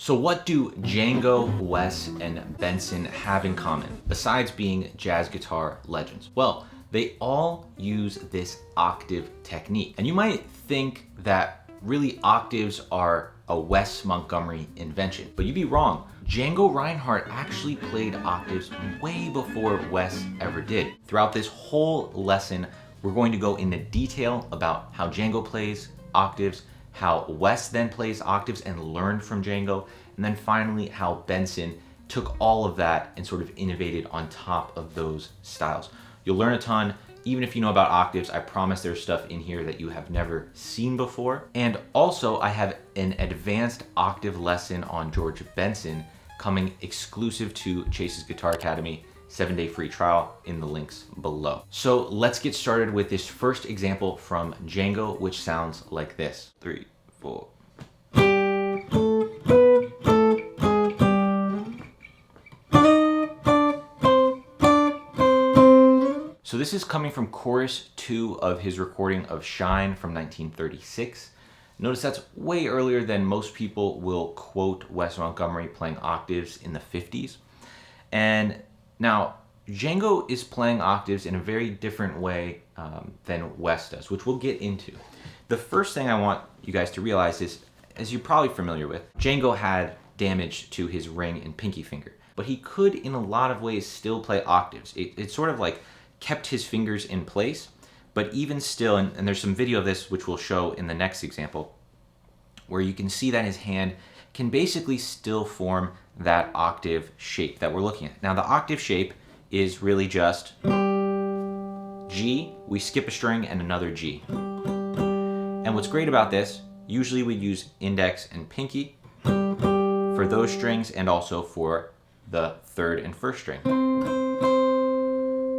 So what do Django, Wes, and Benson have in common, besides being jazz guitar legends? Well, they all use this octave technique. And you might think that really octaves are a Wes Montgomery invention, but you'd be wrong. Django Reinhardt actually played octaves way before Wes ever did. Throughout this whole lesson, we're going to go into detail about how Django plays octaves, how Wes then plays octaves and learned from Django, and then finally how Benson took all of that and sort of innovated on top of those styles. You'll learn a ton. Even if you know about octaves, I promise there's stuff in here that you have never seen before. And also I have an advanced octave lesson on George Benson coming exclusive to Chase's Guitar Academy, 7-day free trial in the links below. So let's get started with this first example from Django, which sounds like this. 3, 4. So this is coming from chorus 2 of his recording of Shine from 1936. Notice that's way earlier than most people will quote Wes Montgomery playing octaves in the 50s. And now Django is playing octaves in a very different way than Wes does, which we'll get into. The first thing I want you guys to realize is, as you're probably familiar with, Django had damage to his ring and pinky finger, but he could in a lot of ways still play octaves. It sort of like kept his fingers in place, but even still, and there's some video of this which we'll show in the next example, where you can see that his hand can basically still form that octave shape that we're looking at. Now the octave shape is really just G, we skip a string and another G. And what's great about this, usually we use index and pinky for those strings and also for the third and first string.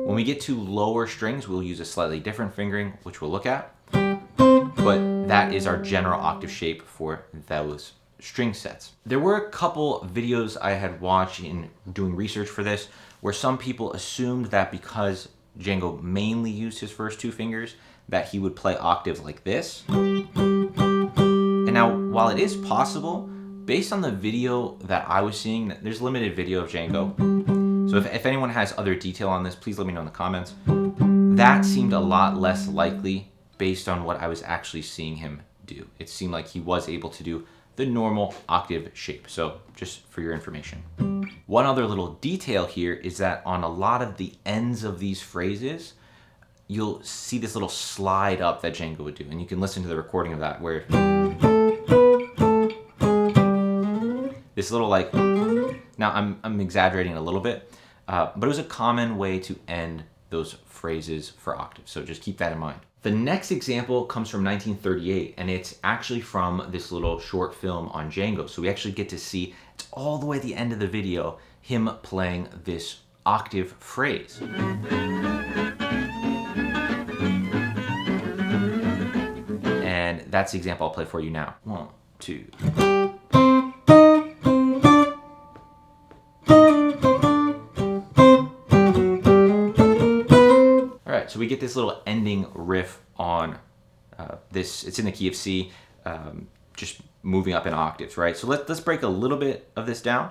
When we get to lower strings, we'll use a slightly different fingering, which we'll look at. But that is our general octave shape for those string sets. There were a couple videos I had watched in doing research for this, where some people assumed that because Django mainly used his first 2 fingers, that he would play octaves like this. And now, while it is possible, based on the video that I was seeing, there's limited video of Django. So if anyone has other detail on this, please let me know in the comments. That seemed a lot less likely based on what I was actually seeing him do. It seemed like he was able to do the normal octave shape. So just for your information. One other little detail here is that on a lot of the ends of these phrases, you'll see this little slide up that Django would do. And you can listen to the recording of that where this little like, now I'm exaggerating a little bit, but it was a common way to end those phrases for octaves. So just keep that in mind. The next example comes from 1938, and it's actually from this little short film on Django. So we actually get to see, it's all the way at the end of the video, him playing this octave phrase. And that's the example I'll play for you now. 1, 2. So we get this little ending riff on this, it's in the key of C, just moving up in octaves, right? So let's break a little bit of this down.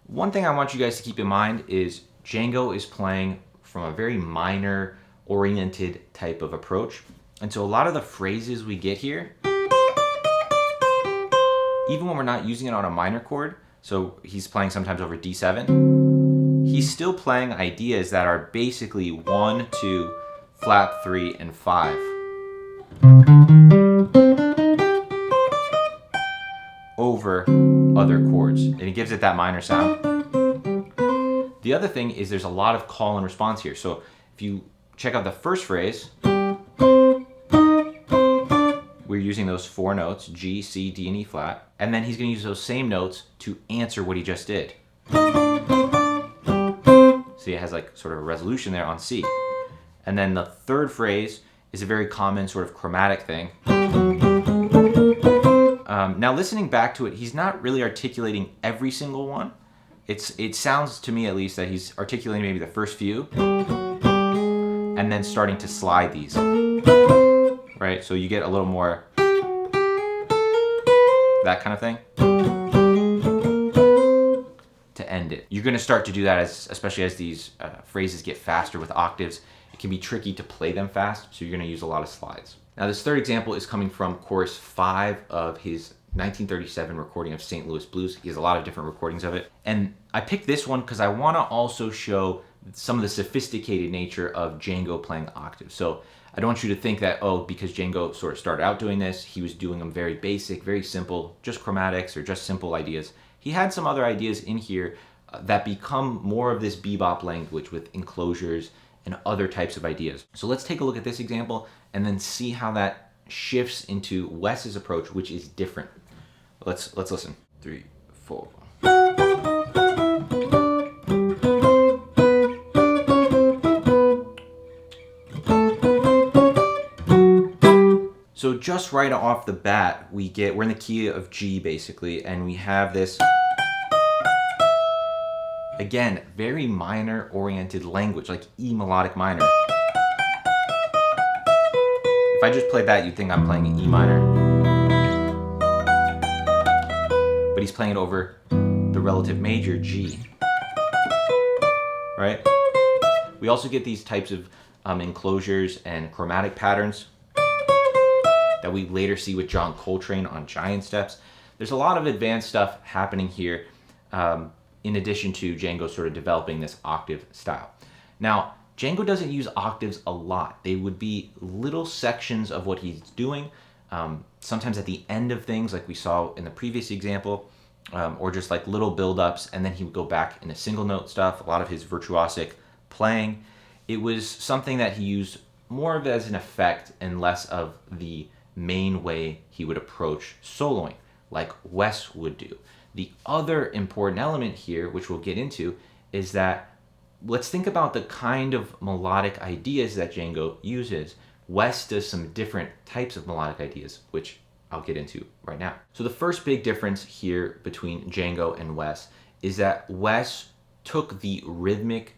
One thing I want you guys to keep in mind is Django is playing from a very minor oriented type of approach. And so a lot of the phrases we get here, even when we're not using it on a minor chord, so he's playing sometimes over D7, he's still playing ideas that are basically 1, 2, flat 3, and 5. Over other chords, and it gives it that minor sound. The other thing is there's a lot of call and response here. So if you check out the first phrase, we're using those 4 notes, G, C, D, and E flat, and then he's going to use those same notes to answer what he just did. So it has like sort of a resolution there on C. And then the third phrase is a very common sort of chromatic thing. Now listening back to it, he's not really articulating every single one. It sounds to me at least that he's articulating maybe the first few and then starting to slide these, right? So you get a little more that kind of thing. end it. You're going to start to do that especially as these phrases get faster with octaves. It can be tricky to play them fast, so you're going to use a lot of slides. Now this third example is coming from chorus 5 of his 1937 recording of St. Louis Blues. He has a lot of different recordings of it. And I picked this one because I want to also show some of the sophisticated nature of Django playing octaves. So I don't want you to think that, oh, because Django sort of started out doing this, he was doing them very basic, very simple, just chromatics or just simple ideas. He had some other ideas in here that become more of this bebop language with enclosures and other types of ideas. So let's take a look at this example and then see how that shifts into Wes's approach, which is different. Let's listen. 3, 4. So just right off the bat, we're in the key of G basically, and we have this, again, very minor oriented language, like E melodic minor. If I just played that, you'd think I'm playing an E minor. But he's playing it over the relative major G, right? We also get these types of enclosures and chromatic patterns that we later see with John Coltrane on Giant Steps. There's a lot of advanced stuff happening here in addition to Django sort of developing this octave style. Now, Django doesn't use octaves a lot. They would be little sections of what he's doing, sometimes at the end of things like we saw in the previous example, or just like little build-ups, and then he would go back into single note stuff, a lot of his virtuosic playing. It was something that he used more of as an effect and less of the main way he would approach soloing, like Wes would do. The other important element here, which we'll get into, is that let's think about the kind of melodic ideas that Django uses. Wes does some different types of melodic ideas, which I'll get into right now. So the first big difference here between Django and Wes is that Wes took the rhythmic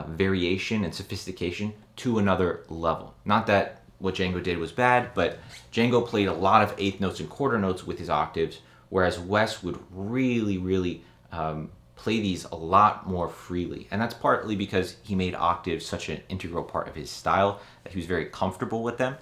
variation and sophistication to another level. Not that what Django did was bad, but Django played a lot of eighth notes and quarter notes with his octaves, whereas Wes would really play these a lot more freely. And that's partly because he made octaves such an integral part of his style that he was very comfortable with them,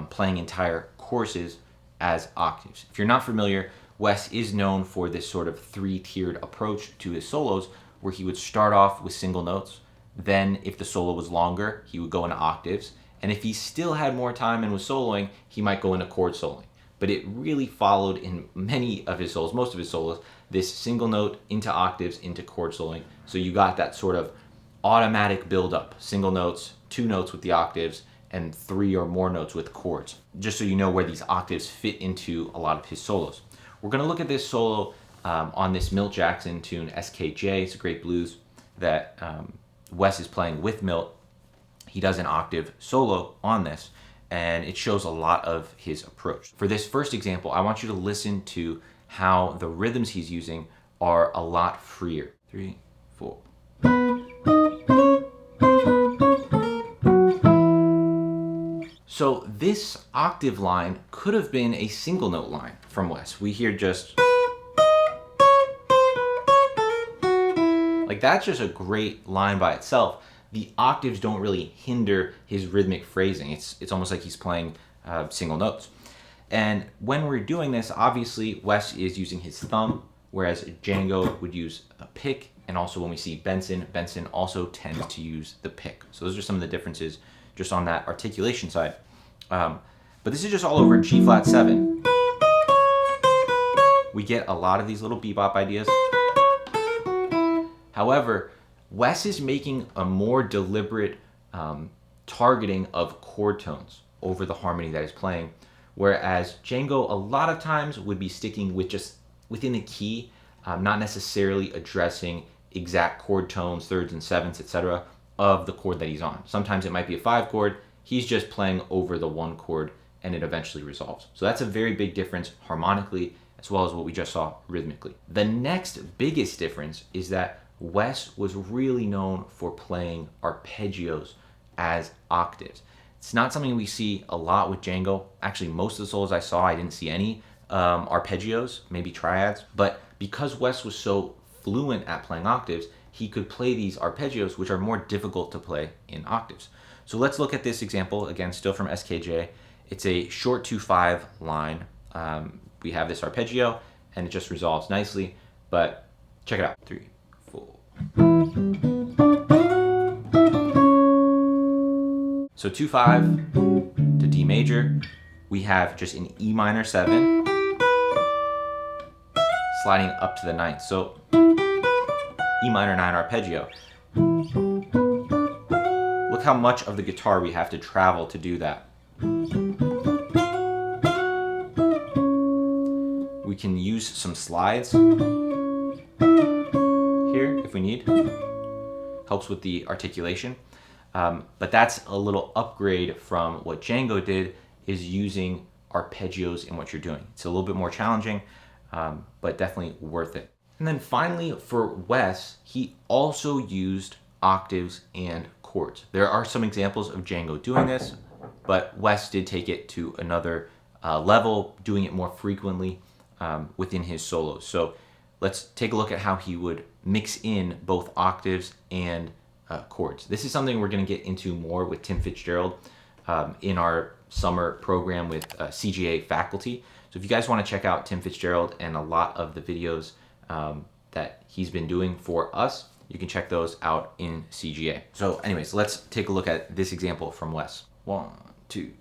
playing entire courses as octaves. If you're not familiar, Wes is known for this sort of three-tiered approach to his solos, where he would start off with single notes, then if the solo was longer, he would go into octaves, and if he still had more time and was soloing, he might go into chord soloing. But it really followed in many of his solos, most of his solos, this single note into octaves into chord soloing. So you got that sort of automatic build-up, single notes, 2 notes with the octaves, and 3 or more notes with chords, just so you know where these octaves fit into a lot of his solos. We're going to look at this solo on this Milt Jackson tune, SKJ. It's a great blues that Wes is playing with Milt. He does an octave solo on this, and it shows a lot of his approach. For this first example, I want you to listen to how the rhythms he's using are a lot freer. 3, 4. So this octave line could have been a single note line from Wes. We hear just, like that's just a great line by itself. The octaves don't really hinder his rhythmic phrasing. It's almost like he's playing single notes. And when we're doing this, obviously Wes is using his thumb, whereas Django would use a pick. And also when we see Benson also tends to use the pick. So those are some of the differences just on that articulation side. But this is just all over G flat 7. We get a lot of these little bebop ideas. However, Wes is making a more deliberate targeting of chord tones over the harmony that he's playing, whereas Django a lot of times would be sticking with just within the key, not necessarily addressing exact chord tones, thirds and sevenths, etc. of the chord that he's on. Sometimes it might be a 5 chord, he's just playing over the 1 chord and it eventually resolves. So that's a very big difference harmonically as well as what we just saw rhythmically. The next biggest difference is that Wes was really known for playing arpeggios as octaves. It's not something we see a lot with Django. Actually, most of the solos I saw, I didn't see any arpeggios, maybe triads. But because Wes was so fluent at playing octaves, he could play these arpeggios, which are more difficult to play in octaves. So let's look at this example, again, still from SKJ. It's a short 2/5 line. We have this arpeggio, and it just resolves nicely, but check it out. 3, 4. So 2/5 to D major, we have just an E minor 7, sliding up to the 9th. So E minor 9 arpeggio. Look how much of the guitar we have to travel to do that. We can use some slides here if we need. Helps with the articulation. But that's a little upgrade from what Django did, is using arpeggios in what you're doing. It's a little bit more challenging, but definitely worth it. And then finally for Wes, he also used octaves and chords. There are some examples of Django doing this, but Wes did take it to another level, doing it more frequently within his solos. So let's take a look at how he would mix in both octaves and chords. This is something we're going to get into more with Tim Fitzgerald in our summer program with CGA faculty. So if you guys want to check out Tim Fitzgerald and a lot of the videos that he's been doing for us, you can check those out in CGA. So anyways, let's take a look at this example from Wes. 1, 2.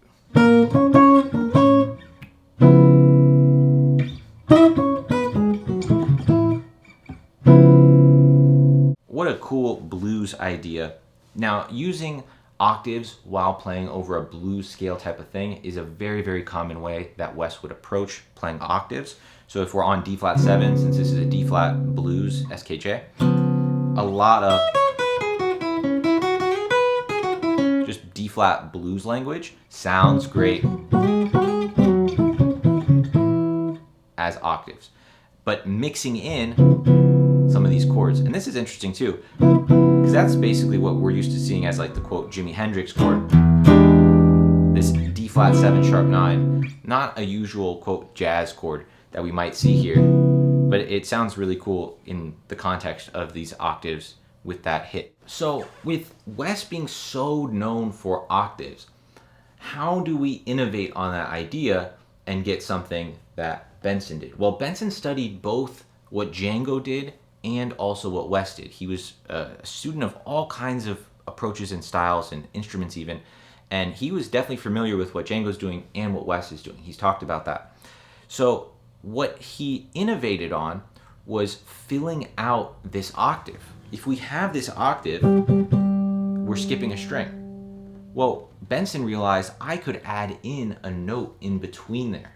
What a cool blues idea. Now, using octaves while playing over a blues scale type of thing is a very, very common way that Wes would approach playing octaves. So if we're on D flat 7, since this is a D flat blues SKJ, a lot of just D flat blues language sounds great as octaves, but mixing in some of these chords, and this is interesting too, because that's basically what we're used to seeing as like the quote Jimi Hendrix chord, this D flat 7 sharp 9, not a usual quote jazz chord that we might see here, but it sounds really cool in the context of these octaves with that hit. So with Wes being so known for octaves, how do we innovate on that idea and get something that Benson did? Well, Benson studied both what Django did and also what Wes did. He was a student of all kinds of approaches and styles and instruments even, and he was definitely familiar with what Django's doing and what Wes is doing. He's talked about that. So what he innovated on was filling out this octave. If we have this octave, we're skipping a string. Well, Benson realized I could add in a note in between there.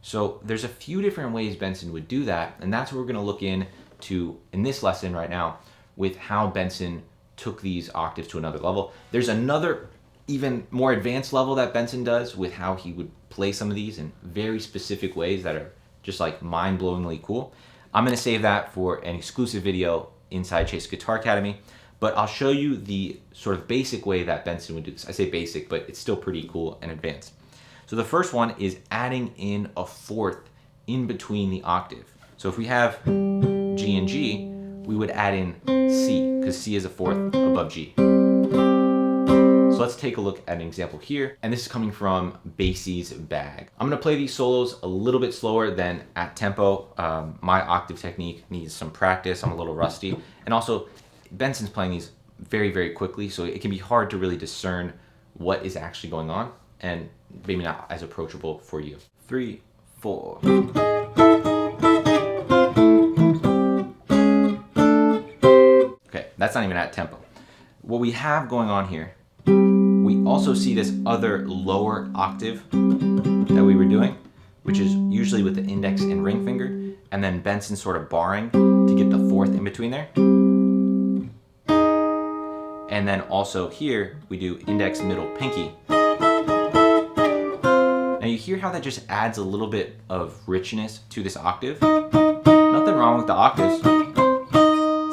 So there's a few different ways Benson would do that, and that's what we're going to look into in this lesson right now with how Benson took these octaves to another level. There's another even more advanced level that Benson does with how he would play some of these in very specific ways that are just like mind-blowingly cool. I'm going to save that for an exclusive video inside Chase Guitar Academy, but I'll show you the sort of basic way that Benson would do this. I say basic, but it's still pretty cool and advanced. So the first one is adding in a fourth in between the octave. So if we have G and G, we would add in C, because C is a fourth above G. So let's take a look at an example here, and this is coming from Basie's Bag. I'm gonna play these solos a little bit slower than at tempo. My octave technique needs some practice. I'm a little rusty. And also, Benson's playing these very, very quickly, so it can be hard to really discern what is actually going on, and maybe not as approachable for you. 3, 4. Okay, that's not even at tempo. What we have going on here, we also see this other lower octave that we were doing, which is usually with the index and ring finger, and then Benson sort of barring to get the fourth in between there. And then also here, we do index, middle, pinky. Now you hear how that just adds a little bit of richness to this octave? Nothing wrong with the octaves.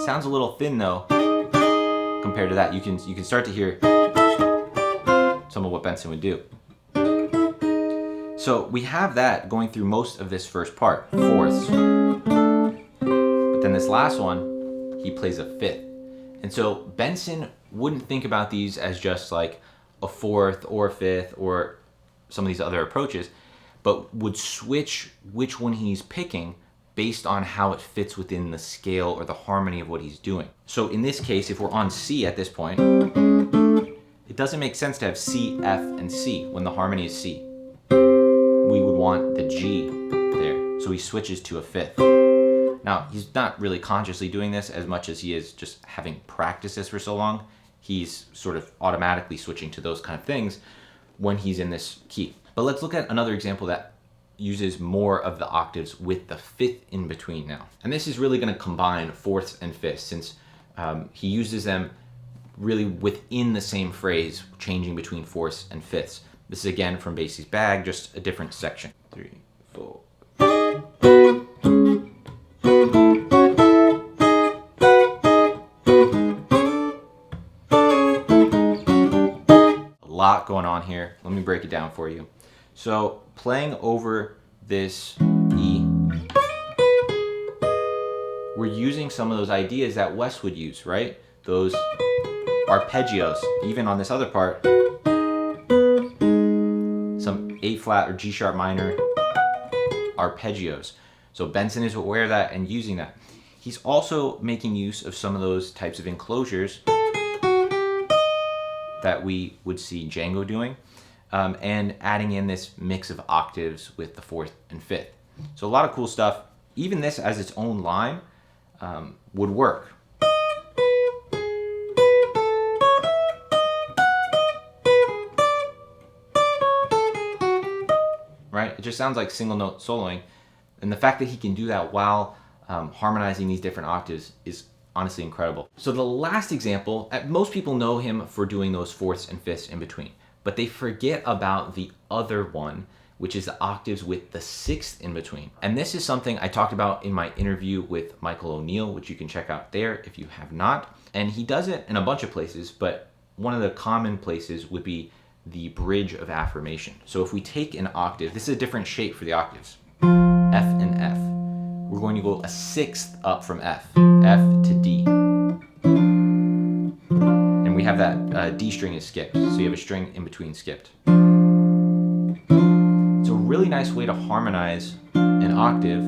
Sounds a little thin though, compared to that. You can start to hear some of what Benson would do. So we have that going through most of this first part, fourths. But then then this last one, he plays a fifth. And so Benson wouldn't think about these as just like a fourth or a fifth or some of these other approaches, but would switch which one he's picking based on how it fits within the scale or the harmony of what he's doing. So in this case, if we're on C at this point, it doesn't make sense to have C, F, and C when the harmony is C. We would want the G there. So he switches to a fifth. Now, he's not really consciously doing this as much as he is just having practiced this for so long. He's sort of automatically switching to those kind of things when he's in this key. But let's look at another example that uses more of the octaves with the fifth in between now. And this is really going to combine fourths and fifths, since he uses them really within the same phrase, changing between fourths and fifths. This is again from Basie's Bag, just a different section. 3, 4. A lot going on here. Let me break it down for you. So playing over this E, we're using some of those ideas that Wes would use, right? Those arpeggios, even on this other part, some A flat or G sharp minor arpeggios. So Benson is aware of that and using that. He's also making use of some of those types of enclosures that we would see Django doing, and adding in this mix of octaves with the fourth and fifth. So a lot of cool stuff. Even this as its own line would work. Right? It just sounds like single note soloing. And the fact that he can do that while harmonizing these different octaves is honestly incredible. So the last example, most people know him for doing those fourths and fifths in between, but they forget about the other one, which is the octaves with the sixth in between. And this is something I talked about in my interview with Michael O'Neill, which you can check out there if you have not. And he does it in a bunch of places, but one of the common places would be the bridge of affirmation. So if we take an octave, this is a different shape for the octaves, F and F. We're going to go a sixth up from F, F to D. And we have that D string is skipped, so you have a string in between skipped. It's a really nice way to harmonize an octave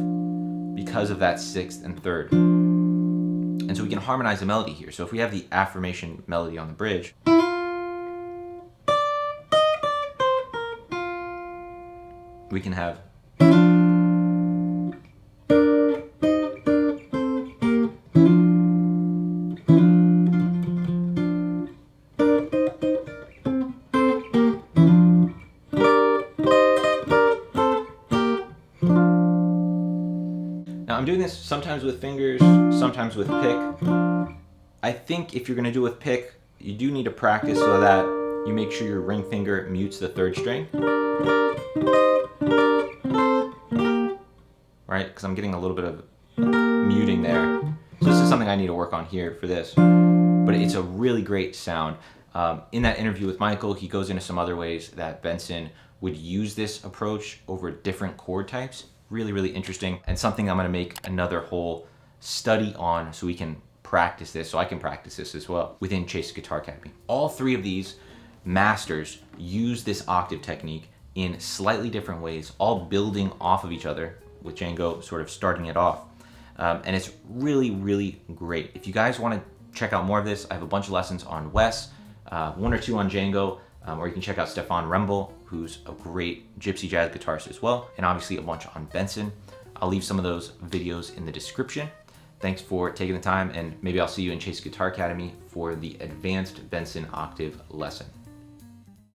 because of that sixth and third. And so we can harmonize the melody here. So if we have the affirmation melody on the bridge, we can have Now I'm doing this sometimes with fingers, sometimes with pick. I think if you're going to do it with pick, you do need to practice so that you make sure your ring finger mutes the third string. Right? Because I'm getting a little bit of muting there. So this is something I need to work on here for this. But it's a really great sound. In that interview with Michael, he goes into some other ways that Benson would use this approach over different chord types. Really, really interesting, and something I'm going to make another whole study on so we can practice this, so I can practice this as well within Chase Guitar Academy. All three of these masters use this octave technique in slightly different ways, all building off of each other, with Django sort of starting it off. And it's really, really great. If you guys want to check out more of this, I have a bunch of lessons on Wes, 1 or 2 on Django, or you can check out Stefan Rembel, who's a great gypsy jazz guitarist as well, and obviously a bunch on Benson. I'll leave some of those videos in the description. Thanks for taking the time, and maybe I'll see you in Chase Guitar Academy for the advanced Benson octave lesson.